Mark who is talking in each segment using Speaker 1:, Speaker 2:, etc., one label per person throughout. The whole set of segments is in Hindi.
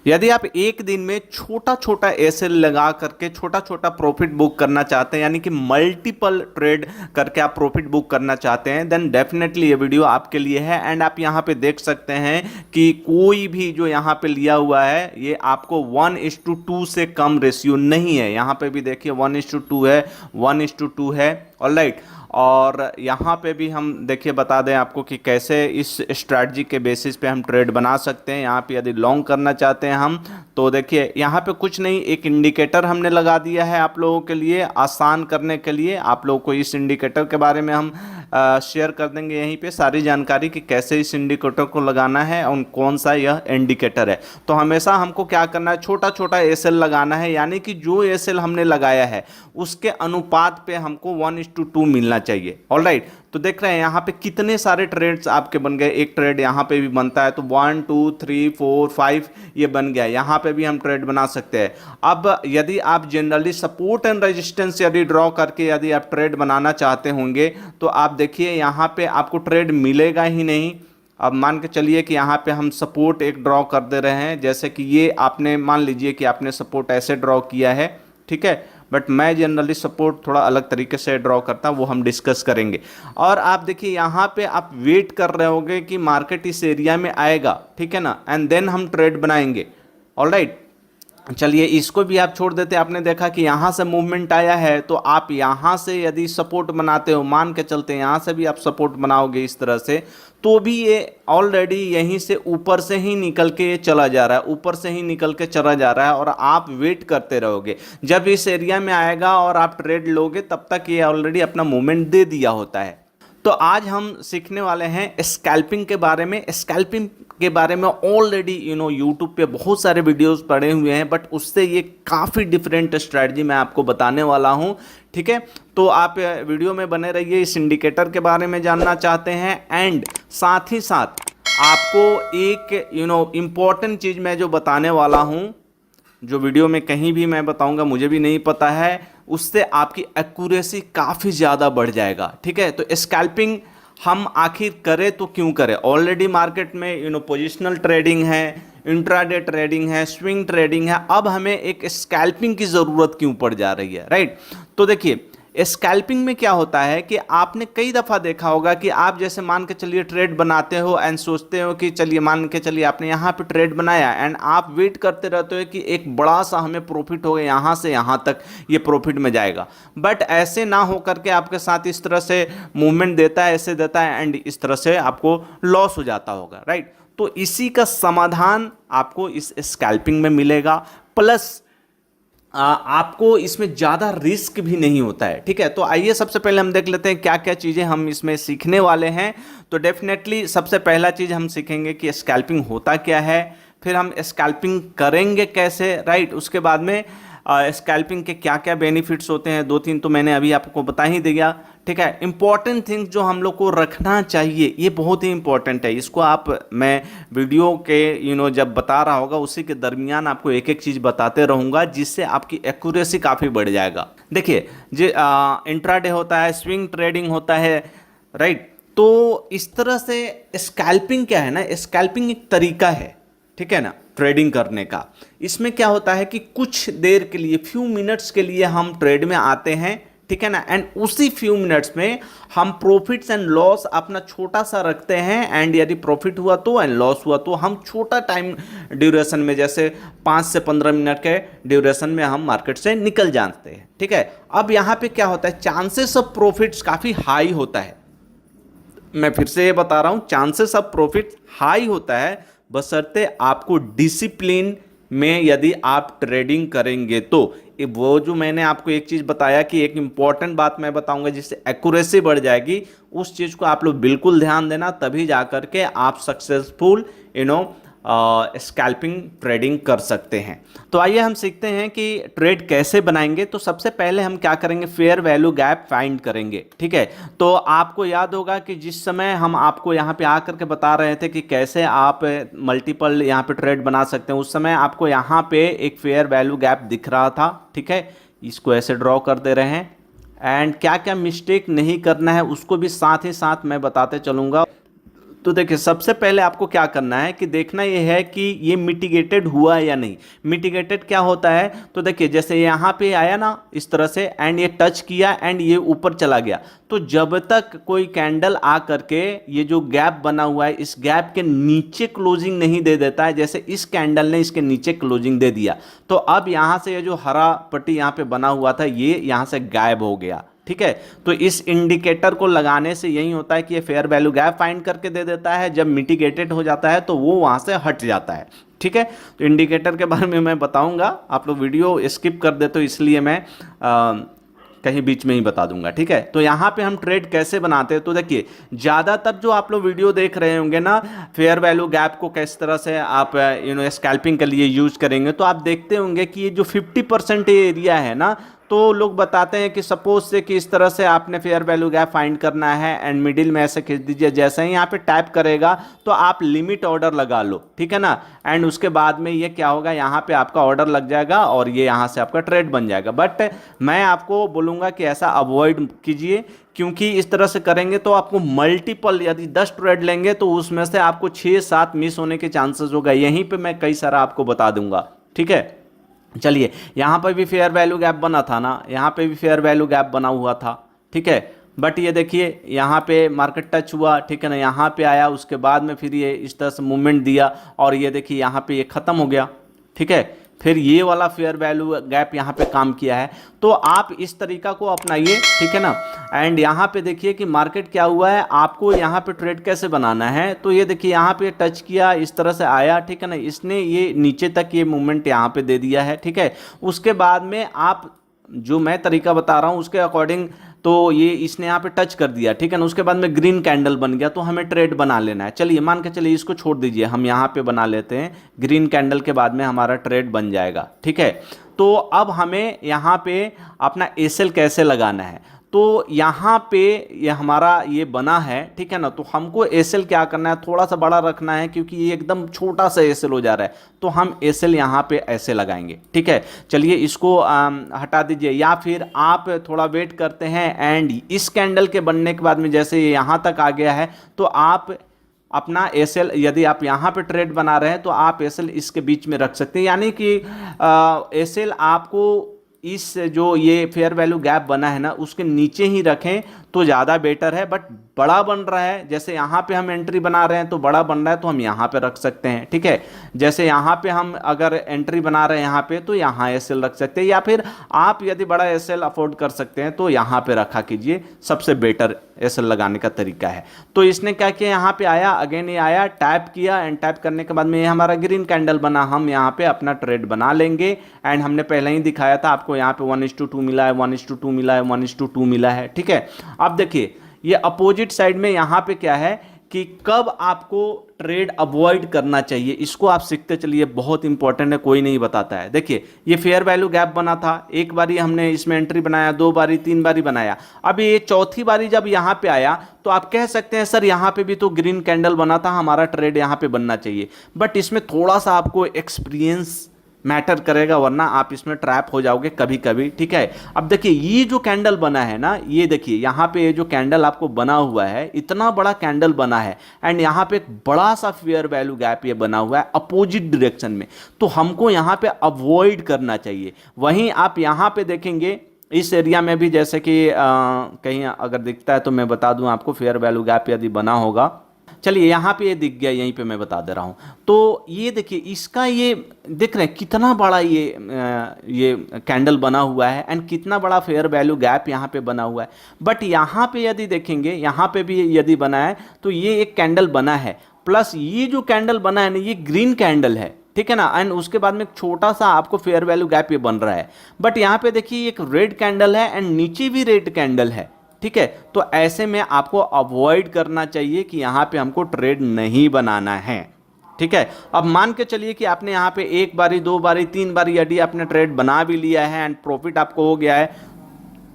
Speaker 1: यदि आप एक दिन में छोटा छोटा एसएल लगा करके छोटा छोटा प्रॉफिट बुक करना चाहते हैं, यानी कि मल्टीपल ट्रेड करके आप प्रॉफिट बुक करना चाहते हैं, देन डेफिनेटली ये वीडियो आपके लिए है। एंड आप यहाँ पे देख सकते हैं कि कोई भी जो यहाँ पे लिया हुआ है ये आपको 1:2 से कम रेशियो नहीं है। यहाँ पे भी देखिए 1:2 है, 1:2 है। ऑलराइट, और यहाँ पे भी हम देखिए बता दें आपको कि कैसे इस स्ट्रैटेजी के बेसिस पे हम ट्रेड बना सकते हैं। यहाँ पे यदि लॉन्ग करना चाहते हैं हम, तो देखिए यहाँ पे कुछ नहीं, एक इंडिकेटर हमने लगा दिया है आप लोगों के लिए आसान करने के लिए। आप लोगों को इस इंडिकेटर के बारे में हम शेयर कर देंगे यहीं पे सारी जानकारी कि कैसे इस इंडिकेटर को लगाना है और कौन सा यह इंडिकेटर है। तो हमेशा हमको क्या करना है, छोटा छोटा एसएल लगाना है, यानी कि जो एसएल हमने लगाया है उसके अनुपात पे हमको 1:2 मिलना चाहिए। ऑलराइट, तो देख रहे हैं यहाँ पे कितने सारे ट्रेड्स आपके बन गए। एक ट्रेड यहाँ पे भी बनता है तो 1 2 3 4 5 ये बन गया। यहाँ पे भी हम ट्रेड बना सकते हैं। अब यदि आप जनरली सपोर्ट एंड रेजिस्टेंस यदि ड्रॉ करके यदि आप ट्रेड बनाना चाहते होंगे तो आप देखिए यहाँ पे आपको ट्रेड मिलेगा ही नहीं। अब मान के चलिए कि यहाँ पे हम सपोर्ट एक ड्रॉ कर दे रहे हैं, जैसे कि ये आपने मान लीजिए कि आपने सपोर्ट ऐसे ड्रॉ किया है, ठीक है, बट मैं जनरली सपोर्ट थोड़ा अलग तरीके से ड्रॉ करता हूँ, वो हम डिस्कस करेंगे। और आप देखिए यहाँ पे आप वेट कर रहे होंगे कि मार्केट इस एरिया में आएगा, ठीक है ना, एंड देन हम ट्रेड बनाएंगे। ऑलराइट, चलिए इसको भी आप छोड़ देते हैं। आपने देखा कि यहाँ से मूवमेंट आया है तो आप यहाँ से यदि सपोर्ट बनाते हो, मान के चलते हैं यहाँ से भी आप सपोर्ट बनाओगे इस तरह से, तो भी ये ऑलरेडी यहीं से ऊपर से ही निकल के ये चला जा रहा है, ऊपर से ही निकल के चला जा रहा है। और आप वेट करते रहोगे, जब इस एरिया में आएगा और आप ट्रेड लोगे तब तक ये ऑलरेडी अपना मूवमेंट दे दिया होता है। तो आज हम सीखने वाले हैं स्कैल्पिंग के बारे में। स्कैल्पिंग के बारे में ऑलरेडी यूट्यूब पे बहुत सारे वीडियोस पड़े हुए हैं, बट उससे ये काफ़ी डिफरेंट स्ट्रैटेजी मैं आपको बताने वाला हूँ, ठीक है। तो आप वीडियो में बने रहिए। इस इंडिकेटर के बारे में जानना चाहते हैं एंड साथ ही साथ आपको एक इम्पॉर्टेंट चीज़ मैं जो बताने वाला हूँ, जो वीडियो में कहीं भी मैं बताऊंगा मुझे भी नहीं पता है, उससे आपकी एक्यूरेसी काफ़ी ज़्यादा बढ़ जाएगा, ठीक है। तो स्कैल्पिंग हम आखिर करें तो क्यों करें? ऑलरेडी मार्केट में पोजिशनल ट्रेडिंग है, इंट्राडे ट्रेडिंग है, स्विंग ट्रेडिंग है, अब हमें एक स्कैल्पिंग की ज़रूरत क्यों पड़ जा रही है, राइट। तो देखिए स्कैल्पिंग में क्या होता है कि आपने कई दफ़ा देखा होगा कि आप जैसे मान के चलिए ट्रेड बनाते हो एंड सोचते हो कि चलिए मान के चलिए आपने यहाँ पे ट्रेड बनाया एंड आप वेट करते रहते हो कि एक बड़ा सा हमें प्रॉफिट हो गया, यहाँ से यहाँ तक ये प्रॉफिट में जाएगा। बट ऐसे ना हो करके आपके साथ इस तरह से मूवमेंट देता है, ऐसे देता है एंड इस तरह से आपको लॉस हो जाता होगा, राइट। तो इसी का समाधान आपको इस स्कैल्पिंग में मिलेगा, प्लस आपको इसमें ज़्यादा रिस्क भी नहीं होता है, ठीक है। तो आइए सबसे पहले हम देख लेते हैं क्या क्या चीज़ें हम इसमें सीखने वाले हैं। तो डेफिनेटली सबसे पहला चीज़ हम सीखेंगे कि स्कैल्पिंग होता क्या है, फिर हम स्कैल्पिंग करेंगे कैसे, राइट। उसके बाद में स्कैल्पिंग के क्या क्या बेनिफिट्स होते हैं, 2-3 तो मैंने अभी आपको बता ही दिया, ठीक है। इंपॉर्टेंट थिंग्स जो हम लोग को रखना चाहिए, ये बहुत ही इंपॉर्टेंट है। इसको आप मैं वीडियो के जब बता रहा होगा उसी के दरमियान आपको एक एक चीज़ बताते रहूँगा, जिससे आपकी एक्यूरेसी काफ़ी बढ़ जाएगा। देखिए जो इंट्राडे होता है, स्विंग ट्रेडिंग होता है, राइट। तो इस तरह से स्कैल्पिंग क्या है ना, स्कैल्पिंग एक तरीका है, ठीक है ना, ट्रेडिंग करने का। इसमें क्या होता है कि कुछ देर के लिए, फ्यू मिनट्स के लिए हम ट्रेड में आते हैं, ठीक है ना, एंड उसी फ्यू मिनट्स में हम प्रॉफिट्स एंड लॉस अपना छोटा सा रखते हैं। एंड यदि प्रॉफिट हुआ तो एंड लॉस हुआ तो हम छोटा टाइम ड्यूरेशन में, जैसे 5 से 15 मिनट के ड्यूरेशन में हम मार्केट से निकल जाते हैं, ठीक है। अब यहाँ पे क्या होता है, चांसेस ऑफ प्रॉफिट्स काफ़ी हाई होता है। मैं फिर से ये बता रहा हूँ, चांसेस ऑफ प्रॉफिट हाई होता है, बशर्ते आपको डिसिप्लिन में यदि आप ट्रेडिंग करेंगे तो। वो जो मैंने आपको एक चीज़ बताया कि एक इम्पॉर्टेंट बात मैं बताऊंगा जिससे एक्यूरेसी बढ़ जाएगी, उस चीज़ को आप लोग बिल्कुल ध्यान देना, तभी जा कर के आप सक्सेसफुल स्कैल्पिंग ट्रेडिंग कर सकते हैं। तो आइए हम सीखते हैं कि ट्रेड कैसे बनाएंगे। तो सबसे पहले हम क्या करेंगे, फेयर वैल्यू गैप फाइंड करेंगे, ठीक है। तो आपको याद होगा कि जिस समय हम आपको यहाँ पे आकर के बता रहे थे कि कैसे आप मल्टीपल यहाँ पे ट्रेड बना सकते हैं, उस समय आपको यहाँ पे एक फेयर वैल्यू गैप दिख रहा था, ठीक है। इसको ऐसे ड्रॉ कर दे रहे हैं एंड क्या क्या मिस्टेक नहीं करना है उसको भी साथ ही साथ मैं बताते चलूँगा। तो देखिए सबसे पहले आपको क्या करना है कि देखना ये है कि ये मिटिगेटेड हुआ या नहीं। मिटिगेटेड क्या होता है, तो देखिए जैसे यहाँ पे आया ना इस तरह से, एंड ये टच किया एंड ये ऊपर चला गया, तो जब तक कोई कैंडल आ करके ये जो गैप बना हुआ है इस गैप के नीचे क्लोजिंग नहीं दे देता है, जैसे इस कैंडल ने इसके नीचे क्लोजिंग दे दिया, तो अब यहां से ये जो हरा पट्टी यहां पे बना हुआ था ये यहां से गायब हो गया। ठीक है, तो इस इंडिकेटर को लगाने से यही होता है कि ये फेयर वैल्यू गैप फाइंड करके दे देता है, जब मिटिगेटेड हो जाता है तो वो वहां से हट जाता है। ठीक है, तो इंडिकेटर के बारे में मैं बताऊंगा, आप लोग वीडियो स्किप कर दे तो इसलिए मैं कहीं बीच में ही बता दूंगा। ठीक है, तो यहाँ पे हम ट्रेड कैसे बनाते हैं, तो देखिए ज़्यादातर जो आप लोग वीडियो देख रहे होंगे ना, फेयर वैल्यू गैप को किस तरह से आप स्कैल्पिंग के लिए यूज करेंगे, तो आप देखते होंगे कि ये जो 50% एरिया है ना, तो लोग बताते हैं कि सपोज से कि इस तरह से आपने फेयर वैल्यू गैप फाइंड करना है एंड मिडिल में ऐसे खींच दीजिए, जैसे ही यहाँ पे टैप करेगा तो आप लिमिट ऑर्डर लगा लो। ठीक है ना, एंड उसके बाद में ये क्या होगा, यहाँ पे आपका ऑर्डर लग जाएगा और ये यहाँ से आपका ट्रेड बन जाएगा। बट मैं आपको बोलूँगा कि ऐसा अवॉइड कीजिए, क्योंकि इस तरह से करेंगे तो आपको मल्टीपल, यदि 10 ट्रेड लेंगे तो उसमें से आपको 6-7 मिस होने के चांसेस होगा। यहीं पे मैं कई सारा आपको बता दूंगा। ठीक है, चलिए यहाँ पर भी फेयर वैल्यू गैप बना था ना, यहाँ पे भी फेयर वैल्यू गैप बना हुआ था। ठीक है, बट ये देखिए यहाँ पे मार्केट टच हुआ, ठीक है ना, यहाँ पे आया, उसके बाद में फिर ये इस तरह से मूवमेंट दिया और ये देखिए यहाँ पे ये ख़त्म हो गया। ठीक है, फिर ये वाला फेयर वैल्यू गैप यहाँ पे काम किया है, तो आप इस तरीका को अपनाइए। ठीक है ना, एंड यहाँ पे देखिए कि मार्केट क्या हुआ है, आपको यहाँ पे ट्रेड कैसे बनाना है, तो ये देखिए यहाँ पे टच किया, इस तरह से आया। ठीक है ना, इसने ये नीचे तक ये मूवमेंट यहाँ पे दे दिया है। ठीक है, उसके बाद में आप जो मैं तरीका बता रहा हूँ उसके अकॉर्डिंग, तो ये इसने यहाँ पे टच कर दिया। ठीक है ना, उसके बाद में ग्रीन कैंडल बन गया, तो हमें ट्रेड बना लेना है। चलिए मान के चलिए इसको छोड़ दीजिए, हम यहाँ पे बना लेते हैं, ग्रीन कैंडल के बाद में हमारा ट्रेड बन जाएगा। ठीक है, तो अब हमें यहाँ पे अपना एसएल कैसे लगाना है, तो यहाँ पे ये हमारा ये बना है। ठीक है ना, तो हमको एसएल क्या करना है, थोड़ा सा बड़ा रखना है, क्योंकि ये एकदम छोटा सा एसएल हो जा रहा है, तो हम एसएल यहाँ पे ऐसे लगाएंगे। ठीक है, चलिए इसको हटा दीजिए, या फिर आप थोड़ा वेट करते हैं एंड इस कैंडल के बनने के बाद में जैसे ये यहाँ तक आ गया है, तो आप अपना एसएल, यदि आप यहाँ पे ट्रेड बना रहे हैं तो आप एसएल इसके बीच में रख सकते हैं, यानी कि एसएल आपको इस जो ये फेयर वैल्यू गैप बना है ना उसके नीचे ही रखें तो ज़्यादा बेटर है। बट बड़ा बन रहा है, जैसे यहाँ पे हम एंट्री बना रहे हैं तो बड़ा बन रहा है, तो हम यहाँ पे रख सकते हैं। ठीक है, जैसे यहाँ पे हम अगर एंट्री बना रहे हैं यहाँ पे, तो यहाँ एसएल रख सकते हैं, या फिर आप यदि बड़ा एसएल अफोर्ड कर सकते हैं तो यहाँ पे रखा कीजिए, सबसे बेटर एसएल लगाने का तरीका है। तो इसने क्या किया, यहाँ पे आया, अगेन ये आया, टैप किया, एंड टैप करने के बाद में ये हमारा ग्रीन कैंडल बना, हम यहाँ पे अपना ट्रेड बना लेंगे। एंड हमने पहले ही दिखाया था आपको, यहाँ पे 1:2 मिला है, 1:2 मिला है, 1:2 मिला है। ठीक है, अब देखिए ये अपोजिट साइड में यहाँ पे क्या है कि कब आपको ट्रेड अवॉइड करना चाहिए, इसको आप सीखते चलिए, बहुत इंपॉर्टेंट है, कोई नहीं बताता है। देखिए ये फेयर वैल्यू गैप बना था, एक बारी हमने इसमें एंट्री बनाया, 2 बारी 3 बारी बनाया, अब ये चौथी बारी जब यहाँ पे आया तो आप कह सकते हैं सर यहाँ पे भी तो ग्रीन कैंडल बना था, हमारा ट्रेड यहाँ पे बनना चाहिए। बट इसमें थोड़ा सा आपको एक्सपीरियंस मैटर करेगा, वरना आप इसमें ट्रैप हो जाओगे कभी कभी। ठीक है, अब देखिए ये जो कैंडल बना है ना, ये देखिए यहाँ पे ये जो कैंडल आपको बना हुआ है, इतना बड़ा कैंडल बना है, एंड यहाँ पे एक बड़ा सा फेयर वैल्यू गैप ये बना हुआ है अपोजिट डायरेक्शन में, तो हमको यहाँ पे अवॉइड करना चाहिए। वहीं आप यहाँ पे देखेंगे इस एरिया में भी, जैसे कि कहीं अगर दिखता है तो मैं बता दूं आपको, फेयर वैल्यू गैप यदि बना होगा, चलिए यहाँ पे ये दिख गया, यहीं पे मैं बता दे रहा हूँ। तो ये देखिए इसका ये देख रहे हैं कितना बड़ा ये कैंडल बना हुआ है, एंड कितना बड़ा फेयर वैल्यू गैप यहाँ पे बना हुआ है। बट यहाँ पे यदि देखेंगे, यहाँ पे भी यदि बना है तो ये एक कैंडल बना है, प्लस ये जो कैंडल बना है ना ये ग्रीन कैंडल है। ठीक है ना, एंड उसके बाद में एक छोटा सा आपको फेयर वैल्यू गैप ये बन रहा है। बट यहाँ पे देखिए एक रेड कैंडल है एंड नीचे भी रेड कैंडल है। ठीक है, तो ऐसे में आपको अवॉइड करना चाहिए कि यहाँ पे हमको ट्रेड नहीं बनाना है। ठीक है, अब मान के चलिए कि आपने यहाँ पे 1 बारी 2 बारी 3 बारी यदि आपने ट्रेड बना भी लिया है एंड प्रॉफिट आपको हो गया है,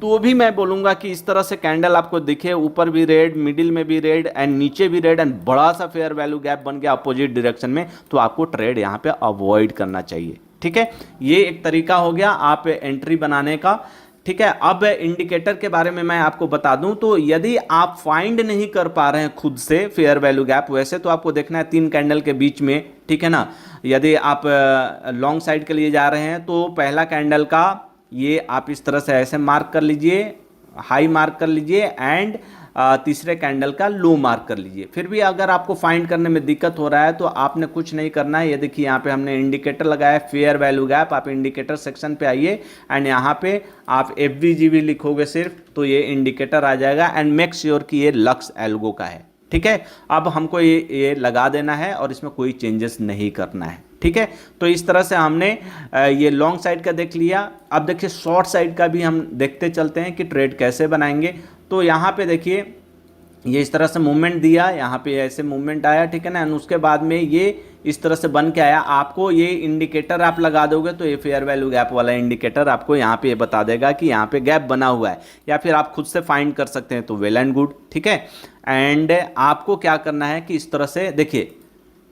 Speaker 1: तो भी मैं बोलूँगा कि इस तरह से कैंडल आपको दिखे, ऊपर भी रेड, मिडिल में भी रेड एंड नीचे भी रेड, एंड बड़ा सा फेयर वैल्यू गैप बन गया अपोजिट डायरेक्शन में, तो आपको ट्रेड यहाँ पे अवॉइड करना चाहिए। ठीक है, ये एक तरीका हो गया आप एंट्री बनाने का। ठीक है। अब इंडिकेटर के बारे में मैं आपको बता दूं, तो यदि आप फाइंड नहीं कर पा रहे हैं खुद से फेयर वैल्यू गैप, वैसे तो आपको देखना है 3 कैंडल के बीच में, ठीक है ना। यदि आप लॉन्ग साइड के लिए जा रहे हैं तो पहला कैंडल का ये आप इस तरह से ऐसे मार्क कर लीजिए, हाई मार्क कर लीजिए, एंड तीसरे कैंडल का लो मार्क कर लीजिए। फिर भी अगर आपको फाइंड करने में दिक्कत हो रहा है तो आपने कुछ नहीं करना है। ये देखिए यहाँ पे हमने इंडिकेटर लगाया है फेयर वैल्यू गैप। आप इंडिकेटर सेक्शन पे आइए एंड यहाँ पे आप FVGB लिखोगे सिर्फ, तो ये इंडिकेटर आ जाएगा एंड मेक श्योर कि ये लक्स एल्गो का है, ठीक है। अब हमको ये लगा देना है और इसमें कोई चेंजेस नहीं करना है, ठीक है। तो इस तरह से हमने ये लॉन्ग साइड का देख लिया। अब देखिए शॉर्ट साइड का भी हम देखते चलते हैं कि ट्रेड कैसे बनाएंगे। तो यहाँ पे देखिए ये इस तरह से मूवमेंट दिया, यहाँ पे ऐसे मूवमेंट आया, ठीक है ना। उसके बाद में ये इस तरह से बन के आया। आपको ये इंडिकेटर आप लगा दोगे तो ये फेयर वैल्यू गैप वाला इंडिकेटर आपको यहाँ पे ये बता देगा कि यहाँ पे गैप बना हुआ है, या फिर आप खुद से फाइंड कर सकते हैं, तो वेल एंड गुड, ठीक है। एंड आपको क्या करना है कि इस तरह से देखिए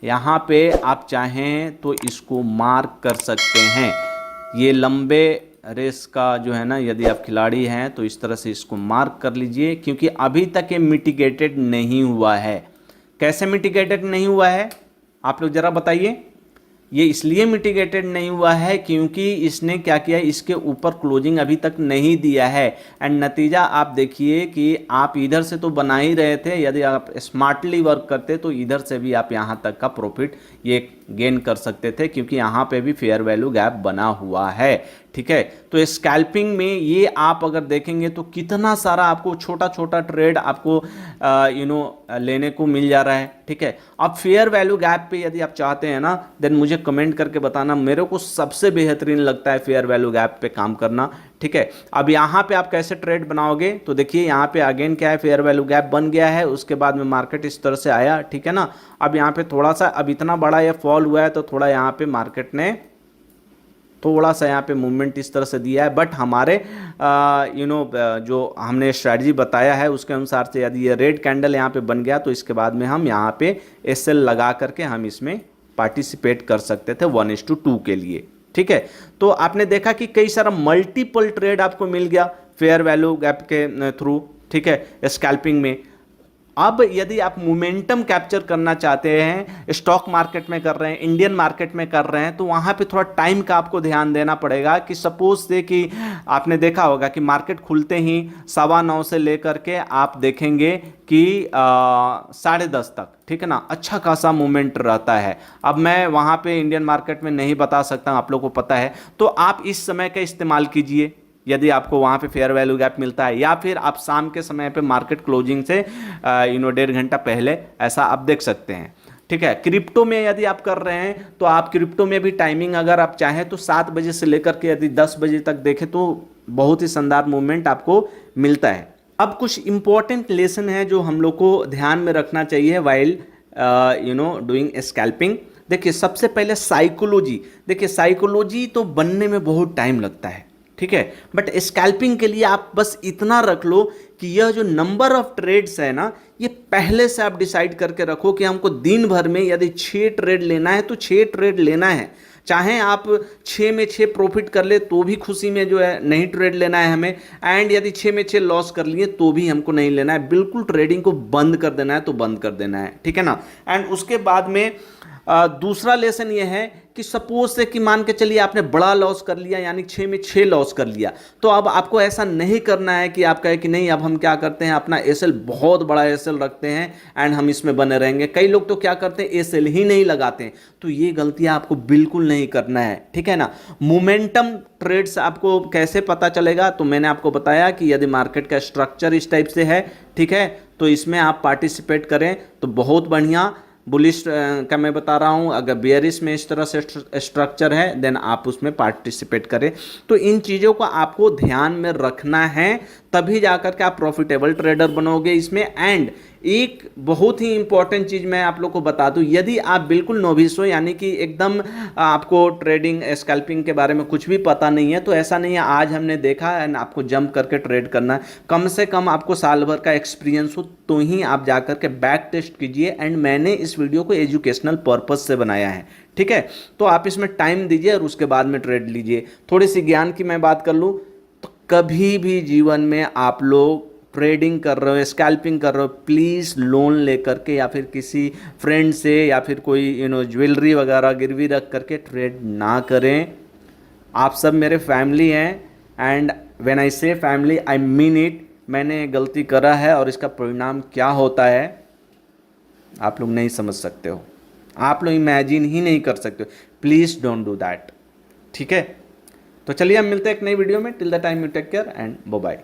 Speaker 1: यहाँ पे आप चाहें तो इसको मार्क कर सकते हैं। ये लंबे रेस का जो है ना, यदि आप खिलाड़ी हैं तो इस तरह से इसको मार्क कर लीजिए, क्योंकि अभी तक ये मिटिगेटेड नहीं हुआ है। कैसे मिटिगेटेड नहीं हुआ है आप लोग ज़रा बताइए। ये इसलिए मिटिगेटेड नहीं हुआ है क्योंकि इसने क्या किया, इसके ऊपर क्लोजिंग अभी तक नहीं दिया है। एंड नतीजा आप देखिए कि आप इधर से तो बना ही रहे थे, यदि आप स्मार्टली वर्क करते तो इधर से भी आप यहाँ तक का प्रॉफिट ये गेन कर सकते थे, क्योंकि यहाँ पे भी फेयर वैल्यू गैप बना हुआ है, ठीक है। तो स्कैल्पिंग में ये आप अगर देखेंगे तो कितना सारा आपको छोटा छोटा ट्रेड आपको लेने को मिल जा रहा है, ठीक है। अब फेयर वैल्यू गैप पे यदि आप चाहते हैं ना, देन मुझे कमेंट करके बताना। मेरे को सबसे बेहतरीन लगता है फेयर वैल्यू गैप पे काम करना, ठीक है। अब यहाँ पे आप कैसे ट्रेड बनाओगे, तो देखिए यहाँ पे अगेन क्या है, फेयर वैल्यू गैप बन गया है। उसके बाद में मार्केट इस तरह से आया, ठीक है ना। अब यहाँ पे थोड़ा सा, अब इतना बड़ा ये फॉल हुआ है तो थोड़ा यहाँ पे मार्केट ने थोड़ा सा यहाँ पे मूवमेंट इस तरह से दिया है। बट हमारे जो हमने स्ट्रैटेजी बताया है उसके अनुसार से यदि ये रेड कैंडल यहाँ पे बन गया तो इसके बाद में हम यहाँ पे SL लगा करके हम इसमें पार्टिसिपेट कर सकते थे 1:2 के लिए, ठीक है। तो आपने देखा कि कई सारा मल्टीपल ट्रेड आपको मिल गया फेयर वैल्यू गैप के थ्रू, ठीक है, स्कैल्पिंग में। अब यदि आप मोमेंटम कैप्चर करना चाहते हैं, स्टॉक मार्केट में कर रहे हैं, इंडियन मार्केट में कर रहे हैं, तो वहाँ पे थोड़ा टाइम का आपको ध्यान देना पड़ेगा। कि सपोज से कि आपने देखा होगा कि मार्केट खुलते ही 9:15 से लेकर के आप देखेंगे कि 10:30 तक, ठीक है ना, अच्छा खासा मूवमेंट रहता है। अब मैं वहाँ पे इंडियन मार्केट में नहीं बता सकता, आप लोगों को पता है। तो आप इस समय का इस्तेमाल कीजिए यदि आपको वहाँ पे फेयर वैल्यू गैप मिलता है, या फिर आप शाम के समय पे मार्केट क्लोजिंग से 1.5 घंटा पहले ऐसा आप देख सकते हैं, ठीक है। क्रिप्टो में यदि आप कर रहे हैं तो आप क्रिप्टो में भी टाइमिंग अगर आप चाहें तो 7 बजे से लेकर के यदि 10 बजे तक देखें तो बहुत ही शानदार मूवमेंट आपको मिलता है। अब कुछ इंपॉर्टेंट लेसन है जो हम लोग को ध्यान में रखना चाहिए वाइल डूइंग स्कैल्पिंग। देखिए सबसे पहले साइकोलॉजी। देखिए साइकोलॉजी तो बनने में बहुत टाइम लगता है, ठीक है। बट स्कैल्पिंग के लिए आप बस इतना रख लो कि यह जो नंबर ऑफ ट्रेड्स है ना, ये पहले से आप डिसाइड करके रखो कि हमको दिन भर में यदि 6 ट्रेड लेना है तो 6 ट्रेड लेना है। चाहे आप 6 में 6 प्रॉफिट कर ले तो भी खुशी में जो है नहीं ट्रेड लेना है हमें, एंड यदि 6 में 6 लॉस कर लिए तो भी हमको नहीं लेना है। बिल्कुल ट्रेडिंग को बंद कर देना है तो बंद कर देना है, ठीक है ना। एंड उसके बाद में दूसरा लेसन ये है कि सपोज से कि मान के चलिए आपने बड़ा लॉस कर लिया, यानी 6 में 6 लॉस कर लिया, तो अब आपको ऐसा नहीं करना है कि आप कहे कि नहीं अब हम क्या करते हैं अपना SL बहुत बड़ा SL रखते हैं एंड हम इसमें बने रहेंगे। कई लोग तो क्या करते हैं SL ही नहीं लगाते हैं, तो ये गलतियां आपको बिल्कुल नहीं करना है, ठीक है ना। मोमेंटम ट्रेड्स आपको कैसे पता चलेगा, तो मैंने आपको बताया कि यदि मार्केट का स्ट्रक्चर इस टाइप से है, ठीक है, तो इसमें आप पार्टिसिपेट करें तो बहुत बढ़िया। बुलिश का मैं बता रहा हूँ, अगर बेयरिश में इस तरह से स्ट्रक्चर है देन आप उसमें पार्टिसिपेट करें। तो इन चीज़ों को आपको ध्यान में रखना है, तभी जाकर के आप प्रॉफिटेबल ट्रेडर बनोगे इसमें। एंड एक बहुत ही इंपॉर्टेंट चीज़ मैं आप लोग को बता दूं, यदि आप बिल्कुल नोविस हो, यानी कि एकदम आपको ट्रेडिंग स्कैल्पिंग के बारे में कुछ भी पता नहीं है, तो ऐसा नहीं है आज हमने देखा एंड आपको जंप करके ट्रेड करना है। कम से कम आपको साल भर का एक्सपीरियंस हो तो ही आप जाकर के बैक टेस्ट कीजिए। एंड मैंने इस वीडियो को एजुकेशनल पर्पस से बनाया है, ठीक है। तो आप इसमें टाइम दीजिए और उसके बाद में ट्रेड लीजिए। थोड़ी सी ज्ञान की मैं बात कर लूँ तो कभी भी जीवन में आप लोग ट्रेडिंग कर रहे हो, स्कैल्पिंग कर रहे हो, प्लीज़ लोन लेकर के या फिर किसी फ्रेंड से या फिर कोई ज्वेलरी वगैरह गिरवी रख करके ट्रेड ना करें। आप सब मेरे फैमिली हैं, एंड व्हेन आई से फैमिली आई मीन इट। मैंने गलती करा है और इसका परिणाम क्या होता है आप लोग नहीं समझ सकते हो, आप लोग इमेजिन ही नहीं कर सकते हो। प्लीज़ डोंट डू दैट, ठीक है। तो चलिए हम मिलते हैं एक नई वीडियो में। Till the time you take care and bye bye.